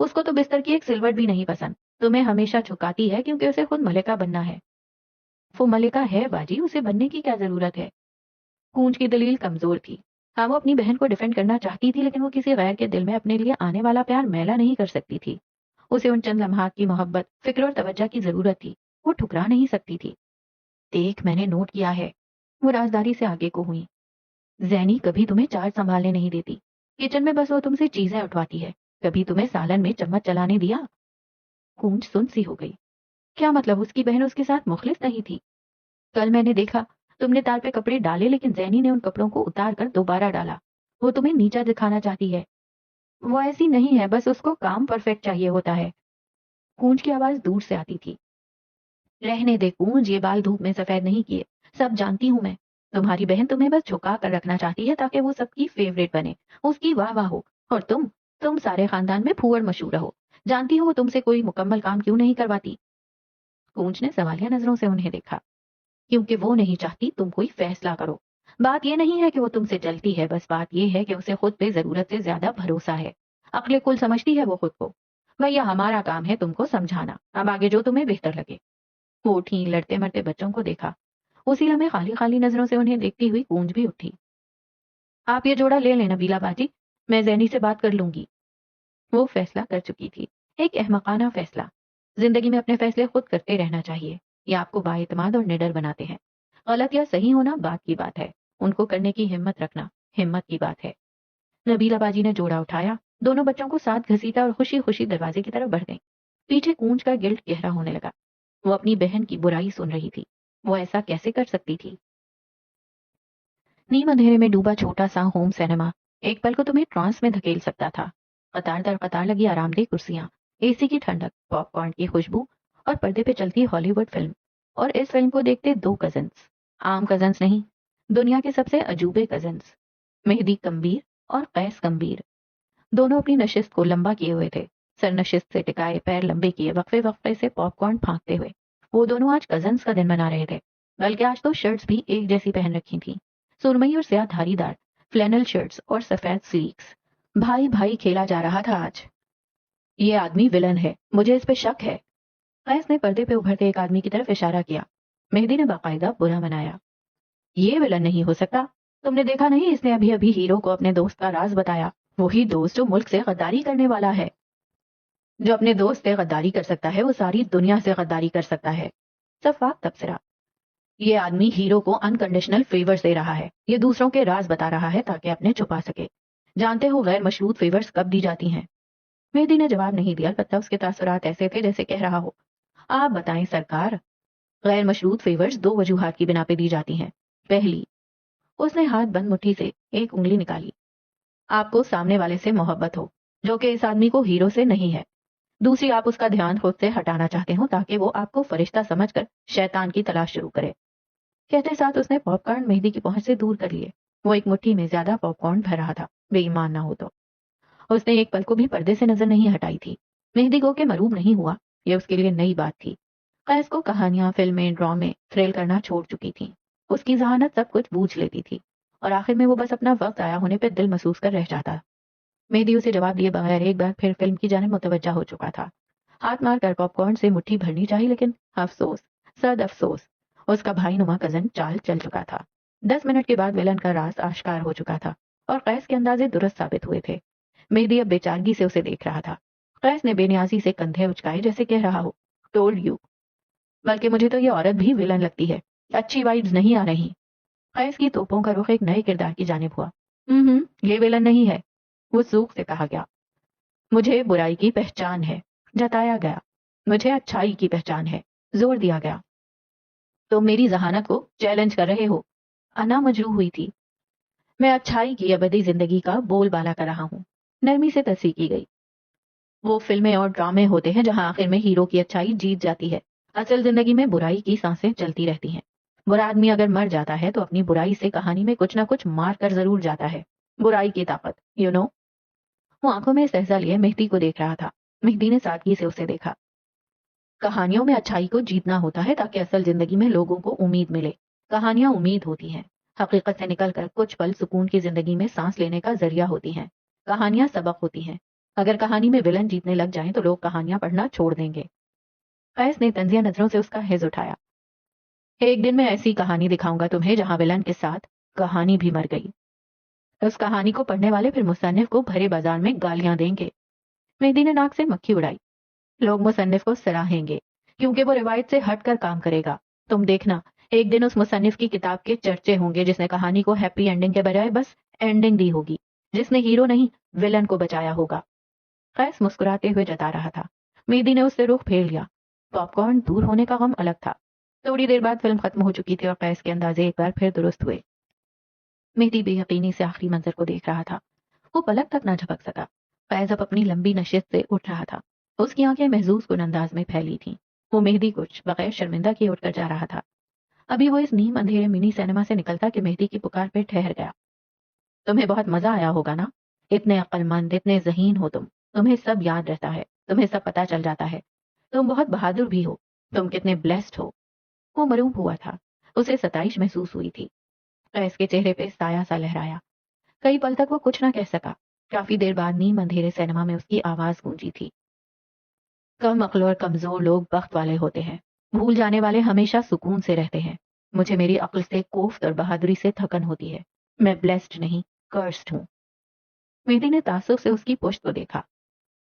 اس کو تو بستر کی ایک سلوٹ بھی نہیں پسند. تمہیں ہمیشہ چکاتی ہے کیونکہ اسے خود ملکہ بننا ہے. وہ ملکہ ہے باجی, اسے بننے کی کیا ضرورت ہے؟ کونج کی دلیل کمزور تھی. ہاں, وہ اپنی بہن کو ڈیفینڈ کرنا چاہتی تھی, لیکن وہ کسی غیر کے دل میں اپنے لیے آنے والا پیار میلا نہیں کر سکتی تھی. اسے ان چند لمحات کی محبت, فکر اور توجہ کی ضرورت تھی. وہ ٹھکرا نہیں سکتی تھی. دیکھ, میں نے نوٹ کیا ہے. وہ رازداری سے آگے کو ہوئی. زینی کبھی تمہیں چارج سنبھالنے نہیں دیتی. کچن میں بس وہ تم سے چیزیں اٹھواتی ہے. کبھی تمہیں سالن میں چمچ چلانے دیا؟ کونج سن سی ہو گئی. کیا مطلب اس کی بہن اس کے ساتھ مخلص نہیں تھی؟ کل میں نے دیکھا تم نے تار پہ کپڑے ڈالے, لیکن زینی نے ان کپڑوں کو اتار کر دوبارہ ڈالا. وہ تمہیں نیچا دکھانا چاہتی ہے. وہ ایسی نہیں ہے, بس اس کو کام پرفیکٹ چاہیے ہوتا ہے. کونج کی آواز دور سے آتی تھی. رہنے دے کونج, یہ بال دھوپ میں سفید نہیں کیے. سب جانتی ہوں میں. تمہاری بہن تمہیں بس جھکا کر رکھنا چاہتی ہے تاکہ وہ سب کی فیوریٹ بنے, اس کی واہ واہ ہو. اور تم سارے خاندان میں پھوڑ مشہور رہو. جانتی ہو وہ تم سے کوئی مکمل کام کیوں نہیں کرواتی؟ کونج نے سوالیہ نظروں سے انہیں دیکھا. کیونکہ وہ نہیں چاہتی تم کوئی فیصلہ کرو. بات یہ نہیں ہے کہ وہ تم سے جلتی ہے, بس بات یہ ہے کہ اسے خود پہ ضرورت سے زیادہ بھروسہ ہے. عقل کل سمجھتی ہے وہ خود کو. بھیا, ہمارا کام ہے تم کو سمجھانا. اب آگے جو تمہیں بہتر لگے. وہ اٹھی, لڑتے مرتے بچوں کو دیکھا. اسی لمحے خالی خالی نظروں سے انہیں دیکھتی ہوئی کونج بھی اٹھی. آپ یہ جوڑا لے لینا بیلا باجی, میں زینی سے بات کر لوں گی. وہ فیصلہ کر چکی تھی. ایک احمقانہ فیصلہ. زندگی میں اپنے فیصلے خود کرتے رہنا چاہیے. یہ آپ کو بااعتماد اور نڈر بناتے ہیں. غلط یا صحیح ہونا بات کی بات ہے, ان کو کرنے کی ہمت رکھنا ہمت کی بات ہے. نبیلہ باجی نے جوڑا اٹھایا, دونوں بچوں کو ساتھ گھسیٹا اور خوشی خوشی دروازے کی طرف بڑھ گئی. پیچھے کونج کا گلٹ گہرا ہونے لگا. وہ اپنی بہن کی برائی سن رہی تھی. وہ ایسا کیسے کر سکتی تھی؟ نیم اندھیرے میں ڈوبا چھوٹا سا ہوم سینما ایک پل کو تمہیں ٹرانس میں دھکیل سکتا تھا. قطار در قطار لگی آرام دہ کرسیاں, اے سی کی ٹھنڈک, پاپ کارن کی خوشبو, اور پردے پہ چلتی ہالی ووڈ فلم. اور اس فلم کو دیکھتے دو کزنس, عام کزنس نہیں, دنیا کے سب سے عجوبے کزنس, مہدی کمبیر اور قیس کمبیر. دونوں اپنی نشست کو لمبا کیے ہوئے تھے, سر نشست سے ٹکائے, پیر لمبے کیے, وقفے وقفے سے پاپ کارن پھانکتے ہوئے. وہ دونوں آج کزنس کا دن منا رہے تھے, بلکہ آج تو شرٹس بھی ایک جیسی پہن رکھی تھیں, سرمئی اور سیاہ دھاری دار فلینل شرٹس اور سفید سلیکس. بھائی بھائی کھیلا جا رہا تھا آج. یہ آدمی ولن ہے, مجھے اس پہ شک ہے. قیس نے پردے پہ ابھرتے ایک آدمی کی طرف اشارہ کیا. مہدی نے باقاعدہ برا منایا. یہ ولن نہیں ہو سکتا. تم نے دیکھا نہیں, اس نے ابھی ابھی ہیرو کو اپنے دوست کا راز بتایا. وہی دوست جو ملک سے غداری کرنے والا ہے. جو اپنے دوست سے غداری کر سکتا ہے وہ ساری دنیا سے غداری کر سکتا ہے. صفاق تبصرہ. یہ آدمی ہیرو کو انکنڈیشنل فیورز دے رہا ہے. یہ دوسروں کے راز بتا رہا ہے تاکہ اپنے چھپا سکے. جانتے ہو غیر مشروط فیورز کب دی جاتی ہیں؟ مہدی نے جواب نہیں دیا, البتہ اس کے تاثرات ایسے تھے جیسے کہہ رہا ہو, آپ بتائیں سرکار. غیر مشروط فیورز دو وجوہات کی بنا پہ دی جاتی ہیں. پہلی, اس نے ہاتھ بند مٹھی سے ایک انگلی نکالی, آپ کو سامنے والے سے محبت ہو, جو کہ اس آدمی کو ہیرو سے نہیں ہے. دوسری, آپ اس کا دھیان خود سے ہٹانا چاہتے ہو تاکہ وہ آپ کو فرشتہ سمجھ کر شیطان کی تلاش شروع کرے. کہتے ساتھ اس نے پاپ کارن مہدی کی پہنچ سے دور کر لیے. وہ ایک مٹھی میں زیادہ پاپ کارن بھر رہا تھا, بے ایمان نہ ہو تو. اس نے ایک پل کو بھی پردے سے نظر نہیں ہٹائی تھی. مہدی کو کہ مروب نہیں ہوا, یہ اس کے لیے نئی بات تھی. قیس کو کہانیاں, فلمیں, ڈرامے تھرل کرنا چھوڑ چکی تھیں. اس کی ذہانت سب کچھ بوجھ لیتی تھی, اور آخر میں وہ بس اپنا وقت آیا ہونے پہ دل محسوس کر رہ جاتا. مہدی اسے جواب دیے بغیر ایک بار پھر فلم کی جانب متوجہ ہو چکا تھا. ہاتھ مار کر پاپ کارن سے مٹھی بھرنی چاہی, لیکن افسوس, صد افسوس, اس کا بھائی نما کزن چال چل چکا تھا. 10 منٹ کے بعد ویلن کا راز آشکار ہو چکا تھا, اور قیس کے اندازے درست ثابت ہوئے تھے. مہدی اب بےچارگی سے اسے دیکھ رہا تھا. قیس نے بے نیازی سے کندھے اچکائے جیسے کہہ رہا ہو, ٹولڈ یو. بلکہ مجھے تو یہ عورت بھی ولن لگتی ہے, اچھی وائبز نہیں آ رہی. قیس کی توپوں کا رخ ایک نئے کردار کی جانب ہوا. یہ ولن نہیں ہے, وہ ذوق سے کہا گیا. مجھے برائی کی پہچان ہے, جتایا گیا. مجھے اچھائی کی پہچان ہے, زور دیا گیا. تو میری ذہانت کو چیلنج کر رہے ہو؟ انا مجروح ہوئی تھی. میں اچھائی کی ابدی زندگی کا بول بالا کر رہا ہوں, نرمی سے تصحیح کی گئی. وہ فلمیں اور ڈرامے ہوتے ہیں جہاں آخر میں ہیرو کی اچھائی جیت جاتی ہے. اصل زندگی میں برائی کی سانسیں چلتی رہتی ہیں. برا آدمی اگر مر جاتا ہے تو اپنی برائی سے کہانی میں کچھ نہ کچھ مار کر ضرور جاتا ہے. برائی کی طاقت, وہ آنکھوں میں استحضا لیے مہدی کو دیکھ رہا تھا. مہدی نے سادگی سے اسے دیکھا. کہانیوں میں اچھائی کو جیتنا ہوتا ہے تاکہ اصل زندگی میں لوگوں کو امید ملے. کہانیاں امید ہوتی ہیں, حقیقت سے نکل کر کچھ پل سکون کی زندگی میں سانس لینے کا ذریعہ ہوتی ہیں. کہانیاں سبق ہوتی ہیں. اگر کہانی میں ولن جیتنے لگ جائیں تو لوگ کہانیاں پڑھنا چھوڑ دیں گے۔ قیس نے طنزیہ نظروں سے اس کا حز اٹھایا۔ ایک دن میں ایسی کہانی دکھاؤں گا تمہیں جہاں ولن کے ساتھ کہانی بھی مر گئی۔ اس کہانی کو پڑھنے والے پھر مصنف کو بھرے بازار میں گالیاں دیں گے۔ مہدی نے ناک سے مکھی اڑائی۔ لوگ مصنف کو سراہیں گے کیونکہ وہ روایت سے ہٹ کر کام کرے گا۔ تم دیکھنا، ایک دن اس مصنف کی کتاب کے چرچے ہوں گے جس نے کہانی کو ہیپی اینڈنگ کے بجائے بس اینڈنگ دی ہوگی، جس نے ہیرو نہیں ولن کو بچایا ہوگا۔ قیس مسکراتے ہوئے جتا رہا تھا۔ مہدی نے اس سے رخ پھیر لیا۔ پاپ کارن دور ہونے کا غم الگ تھا۔ تھوڑی دیر بعد فلم ختم ہو چکی تھی اور قیس کے اندازے ایک بار پھر درست ہوئے۔ مہدی بے یقینی سے آخری منظر کو دیکھ رہا تھا۔ وہ پلک تک نہ جھپک سکا۔ قیس اب اپنی لمبی نشست سے اٹھ رہا تھا۔ اس کی آنکھیں محظوظ کن انداز میں پھیلی تھیں۔ وہ مہدی کچھ بغیر شرمندہ کیے اٹھ کر جا رہا تھا۔ ابھی وہ اس نیم اندھیرے منی سینما سے نکلتا کہ مہدی کی پکار پہ ٹھہر گیا۔ تمہیں بہت مزہ آیا ہوگا نا؟ اتنے عقل مند، اتنے ذہین ہو تم۔ تمہیں سب یاد رہتا ہے، تمہیں سب پتہ چل جاتا ہے۔ تم بہت بہادر بھی ہو۔ تم کتنے بلیسڈ ہو۔ وہ مروم ہوا تھا۔ اسے ستائش محسوس ہوئی تھی۔ قیس کے چہرے پہ سایہ سا لہرایا۔ کئی پل تک وہ کچھ نہ کہہ سکا۔ کافی دیر بعد نیم اندھیرے سینما میں اس کی آواز گونجی تھی۔ کم عقل اور کمزور لوگ بخت والے ہوتے ہیں۔ بھول جانے والے ہمیشہ سکون سے رہتے ہیں۔ مجھے میری عقل سے کوفت اور بہادری سے تھکن ہوتی ہے۔ میں بلیسڈ نہیں، کرسڈ ہوں۔ مہدی نے تعصب سے اس کی پشت کو دیکھا۔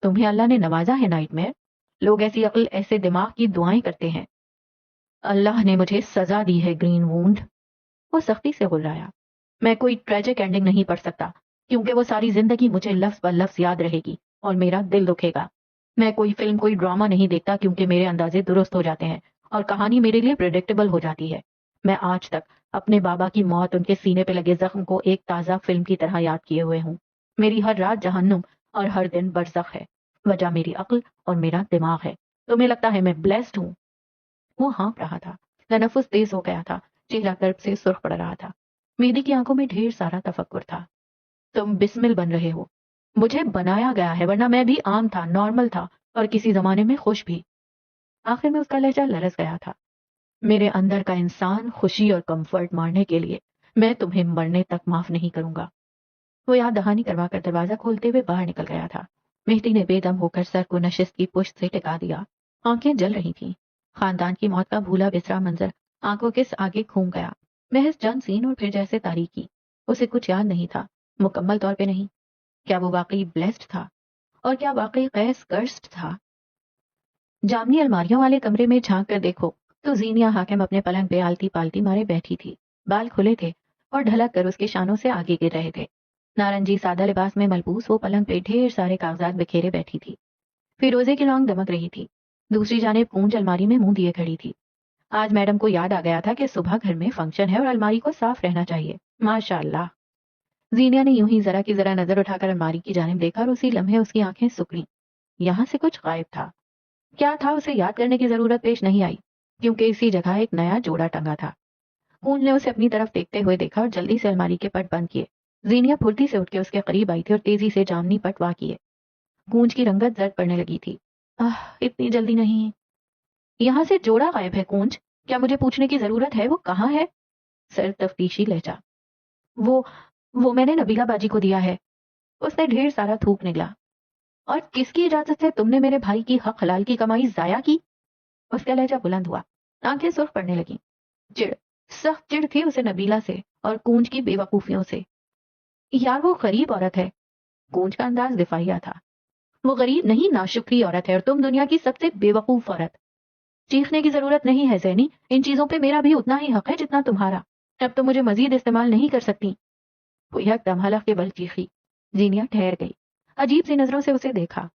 تمہیں اللہ نے نوازا ہے نائٹ میئر۔ لوگ ایسی عقل، ایسے دماغ کی دعائیں کرتے ہیں۔ اللہ نے مجھے سزا دی ہے گرین وونڈ۔ وہ سختی سے غرایا۔ میں کوئی ٹریجک اینڈنگ نہیں پڑھ سکتا کیونکہ وہ ساری زندگی مجھے لفظ بر لفظ یاد رہے گی اور میرا دل دکھے گا۔ میں کوئی فلم، کوئی ڈرامہ نہیں دیکھتا کیونکہ میرے اندازے درست ہو جاتے ہیں اور کہانی میرے لیے پریڈکٹیبل ہو جاتی ہے۔ میں آج تک اپنے بابا کی موت، ان کے سینے پہ لگے زخم کو ایک تازہ فلم کی طرح یاد کیے ہوئے ہوں۔ میری ہر رات جہنم اور ہر دن برزخ ہے۔ وجہ میری عقل اور میرا دماغ ہے۔ تمہیں لگتا ہے میں بلیسڈ ہوں؟ وہ ہانپ رہا تھا۔ تنفس تیز ہو گیا تھا۔ چہرہ درد سے سرخ پڑ رہا تھا۔ مہدی کی آنکھوں میں ڈھیر سارا تفکر تھا۔ تم بسمل بن رہے ہو۔ مجھے بنایا گیا ہے، ورنہ میں بھی عام تھا، نارمل تھا اور کسی زمانے میں خوش بھی۔ آخر میں اس کا لہجہ لرز گیا تھا۔ میرے اندر کا انسان خوشی اور کمفرٹ مارنے کے لیے میں تمہیں مرنے تک معاف نہیں کروں گا۔ وہ یاد دہانی کروا کر دروازہ کھولتے ہوئے باہر نکل گیا تھا۔ مہدی نے بے دم ہو کر سر کو نشست کی پشت سے ٹکا دیا۔ آنکھیں جل رہی تھیں۔ خاندان کی موت کا بھولا بسرا منظر آنکھوں کے آگے گھوم گیا۔ محض چند سین اور پھر جیسے تاریکی۔ اسے کچھ یاد نہیں تھا، مکمل طور پہ نہیں۔ کیا وہ واقعی بلیسڈ تھا؟ اور کیا واقعی قیس کرسڈ تھا؟ جامنی الماریوں والے کمرے میں جھانک کر دیکھو تو زینیا حاکم اپنے پلنگ پہ آلتی پالتی مارے بیٹھی تھی۔ بال کھلے تھے اور ڈھلک کر اس کے شانوں سے آگے گر رہے تھے۔ نارنجی سادہ لباس میں ملبوس وہ پلنگ پہ ڈھیر سارے کاغذات بکھیرے بیٹھی تھی۔ فیروزے کی لونگ دمک رہی تھی۔ دوسری جانب پونج الماری میں منہ دیے کھڑی تھی۔ آج میڈم کو یاد آ گیا تھا کہ صبح گھر میں فنکشن ہے اور الماری کو صاف رہنا چاہیے۔ ماشاء اللہ۔ زینیا نے یوں ہی ذرا کی ذرا نظر اٹھا کر الماری کی جانب دیکھا اور اسی لمحے اس کی آنکھیں سکڑیں۔ یہاں سے کچھ غائب تھا۔ کیا تھا اسے یاد کرنے کی ضرورت پیش نہیں آئی کیونکہ اسی جگہ ایک نیا جوڑا ٹنگا تھا۔ پونج نے اسے اپنی طرف دیکھتے ہوئے دیکھا اور جلدی سے الماری کے پٹ بند کیے۔ زینیا پھرتی سے اٹھ کے اس کے قریب آئی تھی اور تیزی سے جامنی پٹ وا کیے۔ پونج کی رنگت زرد پڑنے لگی تھی۔ اتنی جلدی نہیں۔ یہاں سے جوڑا غائب ہے پونج۔ کیا مجھے پوچھنے کی ضرورت ہے وہ کہاں ہے؟ سر تفتیشی لہجہ۔ وہ میں نے نبیلہ باجی کو دیا ہے۔ اس نے ڈھیر سارا تھوک نگلا۔ اور کس کی اجازت سے تم نے میرے بھائی کی حق حلال کی کمائی ضائع کی؟ اس کا لہجہ بلند ہوا۔ آنکھیں سرخ پڑنے لگیں۔ سخت چڑ تھی اسے نبیلہ سے اور کونج کی بے وقوفیوں سے۔ یار وہ غریب عورت ہے۔ کونج کا انداز دفاعیہ تھا۔ وہ غریب نہیں، ناشکری عورت ہے اور تم دنیا کی سب سے بے وقوف عورت۔ چیخنے کی ضرورت نہیں ہے زینی، ان چیزوں پہ میرا بھی اتنا ہی حق ہے جتنا تمہارا۔ اب تو مجھے مزید استعمال نہیں کر سکتی۔ وہ یک دم حلق کے بل چیخی۔ زینیا ٹھہر گئی، عجیب سی نظروں سے اسے دیکھا۔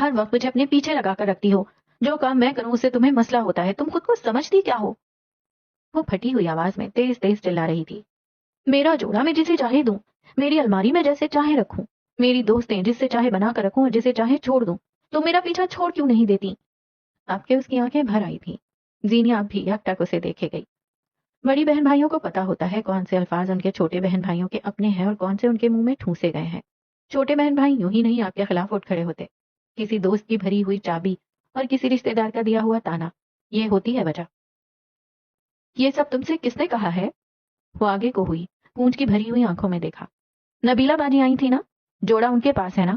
ہر وقت مجھے اپنے پیچھے لگا کر رکھتی ہو۔ جو کام میں کروں اسے تمہیں مسئلہ ہوتا ہے۔ تم خود کو سمجھتی کیا ہو؟ وہ پھٹی ہوئی آواز میں تیز تیز چلا رہی تھی۔ میرا جوڑا میں جسے چاہے دوں، میری الماری میں جیسے چاہے رکھوں، میری دوستیں جس سے چاہے بنا کر رکھوں اور جسے چاہے چھوڑ دوں، تم میرا پیچھا چھوڑ کیوں نہیں دیتی؟ اب کے اس کی آنکھیں بھر آئی تھیں۔ زینیا اب بھی یک ٹک اسے دیکھے گئی۔ بڑی بہن بھائیوں کو پتا ہوتا ہے کون سے الفاظ ان کے چھوٹے بہن بھائیوں کے اپنے ہیں اور کون سے ان کے منہ میں ٹھونسے گئے ہیں۔ چھوٹے بہن بھائی یوں ہی نہیں آپ کے خلاف اٹھ کھڑے ہوتے۔ کسی دوست کی بھری ہوئی چابی اور کسی رشتے دار کا دیا ہوا تانا، یہ ہوتی ہے وجہ۔ یہ سب تم سے کس نے کہا ہے؟ وہ آگے کو ہوئی، پونج کی بھری ہوئی آنکھوں میں دیکھا۔ نبیلہ باجی آئی تھی نا، جوڑا ان کے پاس ہے نا،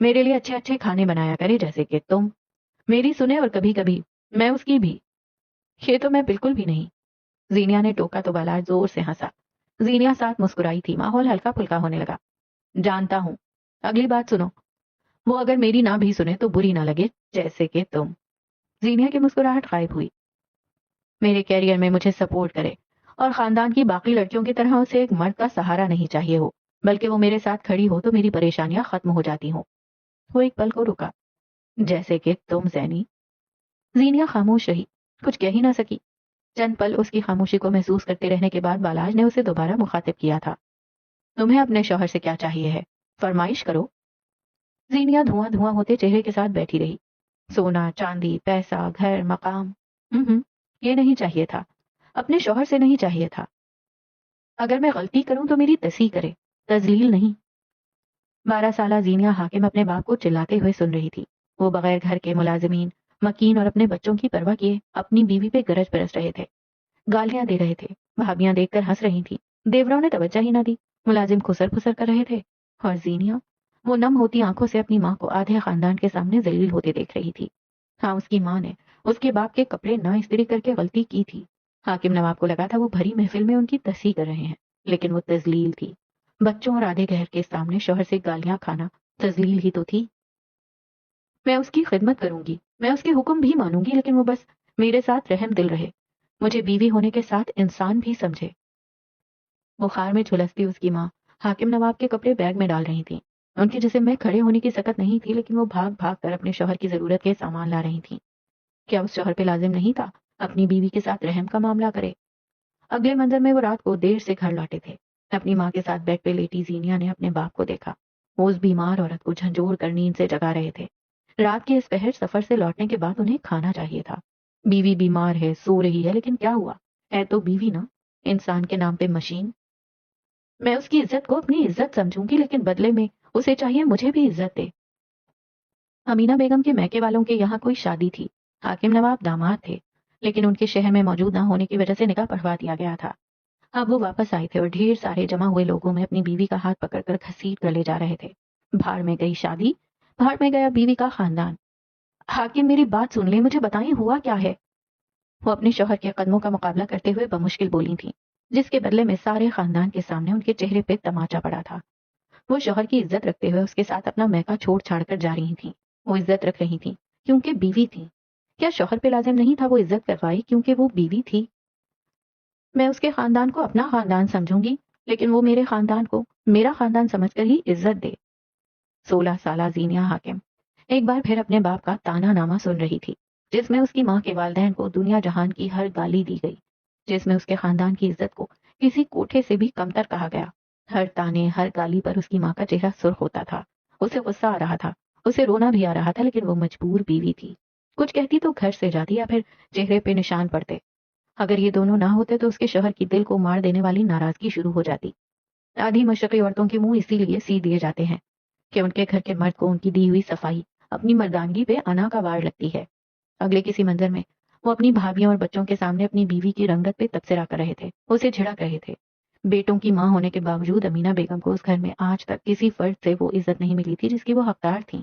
میرے لیے اچھے اچھے کھانے بنایا کرے جیسے کہ تم میری سنے اور کبھی کبھی میں اس کی بھی. یہ تو میں بالکل بھی نہیں. زینیا نے ٹوکا تو بالاج زور سے ہنسا. زینیا ساتھ مسکرائی تھی. ماحول ہلکا پھلکا ہونے لگا. جانتا ہوں. اگلی بات سنو. وہ اگر میری نہ بھی سنے تو بری نہ لگے جیسے کہ تم. زینیا کی مسکراہٹ غائب ہوئی. میرے کیریئر میں مجھے سپورٹ کرے اور خاندان کی باقی لڑکیوں کی طرح اسے ایک مرد کا سہارا نہیں چاہیے ہو، بلکہ وہ میرے ساتھ کھڑی ہو تو میری پریشانیاں ختم ہو جاتی ہوں. وہ ایک پل کو رکا. جیسے کہ تم زینی. زینیا خاموش رہی. کچھ کہہ ہی نہ سکی. چند پل اس کی خاموشی کو محسوس کرتے رہنے کے بعد بالاج نے اسے دوبارہ مخاطب کیا تھا. تمہیں اپنے شوہر سے کیا چاہیے ہے؟ فرمائش کرو. زینیا دھواں دھواں ہوتے چہرے کے ساتھ بیٹھی رہی. سونا، چاندی، پیسہ، گھر، مقام. یہ نہیں چاہیے تھا. اپنے شوہر سے نہیں چاہیے تھا. اگر میں غلطی کروں تو میری تصحیح کرے، تذلیل نہیں. 12 سالہ زینیا حاکم اپنے باپ کو چلاتے ہوئے سن رہی تھی. وہ بغیر گھر کے ملازمین، مکین اور اپنے بچوں کی پرواہ کیے اپنی بیوی پہ گرج برس رہے تھے. گالیاں دے رہے تھے. بھابیاں دیکھ کر ہنس رہی تھیں. دیوروں نے توجہ ہی نہ دی. ملازم خسر پھسر کر رہے تھے. اور زینیا وہ نم ہوتی آنکھوں سے اپنی ماں کو آدھے خاندان کے سامنے ذلیل ہوتے دیکھ رہی تھی. ہاں، اس کی ماں نے اس کے باپ کے کپڑے نہ استری کر کے غلطی کی تھی. حاکم نواب کو لگا تھا وہ بھری محفل میں ان کی تصحیح کر رہے ہیں، لیکن وہ تذلیل تھی. بچوں اور آدھے گھر کے سامنے شوہر سے گالیاں کھانا تذلیل ہی تو تھی. میں اس کی خدمت کروں گی، میں اس کے حکم بھی مانوں گی، لیکن وہ بس میرے ساتھ رحم دل رہے، مجھے بیوی ہونے کے ساتھ انسان بھی سمجھے. بخار میں جھلستی اس کی ماں حاکم نواب کے کپڑے بیگ میں ڈال رہی تھی. ان کے جسم میں کھڑے ہونے کی سکت نہیں تھی، لیکن وہ بھاگ بھاگ کر اپنے شوہر کی ضرورت کے سامان لا رہی تھیں. کیا اس شوہر پہ لازم نہیں تھا اپنی بیوی کے ساتھ رحم کا معاملہ کرے؟ اگلے منظر میں وہ رات کو دیر سے گھر لوٹے تھے. اپنی ماں کے ساتھ بیڈ پہ لیٹی زینیا نے اپنے باپ کو دیکھا. وہ اس بیمار عورت کو جھنجھوڑ کر نیند سے جگا رہے تھے. رات کے اس پہر سفر سے لوٹنے کے بعد انہیں کھانا چاہیے تھا. بیوی بیمار ہے، سو رہی ہے، لیکن کیا ہوا؟ ہے تو بیوی نا، انسان کے نام پہ مشین. میں اس کی عزت کو اپنی عزت سمجھوں گی، لیکن بدلے میں اسے چاہیے مجھے بھی عزت دے. امینہ بیگم کے میکے والوں کے یہاں کوئی شادی تھی. حاکم نواب داماد تھے، لیکن ان کے شہر میں موجود نہ ہونے کی وجہ سے نکاح پڑھوا دیا گیا تھا. اب وہ واپس آئے تھے اور ڈھیر سارے جمع ہوئے لوگوں میں اپنی بیوی کا ہاتھ پکڑ کر گھسیٹ کر لے جا رہے تھے. بھاڑ میں گئی شادی، بھاڑ میں گیا بیوی کا خاندان. حاکم میری بات سن لیں، مجھے بتائیں ہوا کیا ہے؟ وہ اپنے شوہر کے قدموں کا مقابلہ کرتے ہوئے بمشکل بولی تھیں، جس کے بدلے میں سارے خاندان کے سامنے ان کے چہرے پہ تماچا پڑا تھا. وہ شوہر کی عزت رکھتے ہوئے اس کے ساتھ اپنا میکا چھوڑ چھاڑ کر جا رہی تھیں. وہ عزت رکھ رہی تھیں کیونکہ بیوی تھیں. کیا شوہر پہ لازم نہیں تھا وہ عزت کروائی کیونکہ وہ بیوی تھی؟ میں اس کے خاندان کو اپنا خاندان سمجھوں گی، لیکن وہ میرے خاندان کو میرا خاندان سمجھ کر ہی عزت دے. 16 سالہ زینیا حاکم ایک بار پھر اپنے باپ کا تانا نامہ سن رہی تھی، جس میں اس کی ماں کے والدین کو دنیا جہان کی ہر گالی دی گئی، جس میں اس کے خاندان کی عزت کو کسی کوٹھے سے بھی کمتر کہا گیا. ہر تانے، ہر گالی پر اس کی ماں کا چہرہ سرخ ہوتا تھا. اسے غصہ آ رہا تھا، اسے رونا بھی آ رہا تھا، لیکن وہ مجبور بیوی تھی. کچھ کہتی تو گھر سے جاتی یا پھر چہرے پہ نشان پڑتے. اگر یہ دونوں نہ ہوتے تو اس کے شوہر کی دل کو مار دینے والی ناراضگی شروع ہو جاتی. آدھی مشرقی عورتوں کے منہ اسی لیے سی دیے جاتے ہیں کہ ان کے گھر کے مرد کو ان کی دی ہوئی صفائی اپنی مردانگی پہ انا کا وار لگتی ہے. اگلے کسی منظر میں وہ اپنی بھابھیوں اور بچوں کے سامنے اپنی بیوی کی رنگت پہ تبصرہ کر رہے تھے، اسے جھڑک رہے تھے. بیٹوں کی ماں ہونے کے باوجود امینہ بیگم کو اس گھر میں آج تک کسی فرد سے وہ عزت نہیں ملی تھی جس کی وہ حقدار تھیں.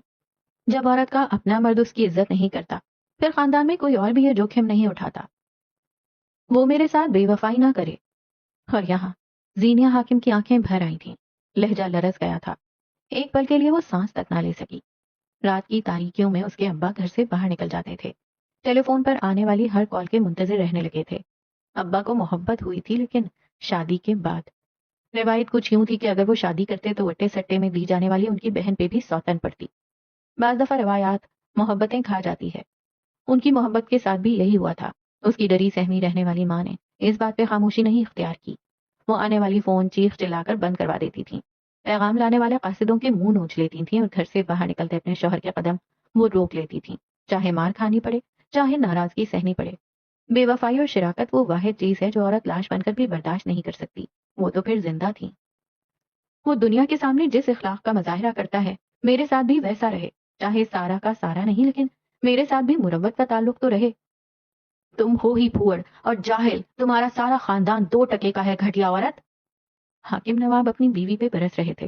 جب عورت کا اپنا مرد اس کی عزت نہیں کرتا، پھر خاندان میں کوئی اور بھی یہ جوخم نہیں اٹھاتا وہ میرے ساتھ بے وفائی نہ کرے. اور یہاں زینیا حاکم کی آنکھیں بھر آئی تھیں. لہجہ لرز گیا تھا. ایک پل کے لیے وہ سانس تک نہ لے سکی. رات کی تاریکیوں میں اس کے ابا گھر سے باہر نکل جاتے تھے. ٹیلی فون پر آنے والی ہر کال کے منتظر رہنے لگے تھے. ابا کو محبت ہوئی تھی، لیکن شادی کے بعد. روایت کچھ یوں تھی کہ اگر وہ شادی کرتے تو وٹے سٹے میں دی جانے والی ان کی بہن پہ بھی سوتن پڑتی. بعض دفعہ روایات محبتیں کھا جاتی ہے. ان کی محبت کے ساتھ بھی یہی ہوا تھا. اس کی ڈری سہمی رہنے والی ماں نے اس بات پہ خاموشی نہیں اختیار کی. وہ آنے والی فون چیخ چلا کر بند کروا دیتی تھیں. پیغام لانے والے قاصدوں کے منہ نوچ لیتی تھیں اور گھر سے باہر نکلتے اپنے شوہر کے قدم وہ روک لیتی تھیں، چاہے مار کھانی پڑے، چاہے ناراضگی سہنی پڑے. بے وفائی اور شراکت وہ واحد چیز ہے جو عورت لاش بن کر بھی برداشت نہیں کر سکتی. وہ تو پھر زندہ تھی. وہ دنیا کے سامنے جس اخلاق کا مظاہرہ کرتا ہے میرے ساتھ بھی ویسا رہے، چاہے سارا کا سارا نہیں، لیکن میرے ساتھ بھی مروت کا تعلق تو رہے. تم ہو ہی پھوڑ اور جاہل، تمہارا سارا خاندان 2 ٹکے کا ہے، گھٹیا عورت. حاکم نواب اپنی بیوی پہ برس رہے تھے.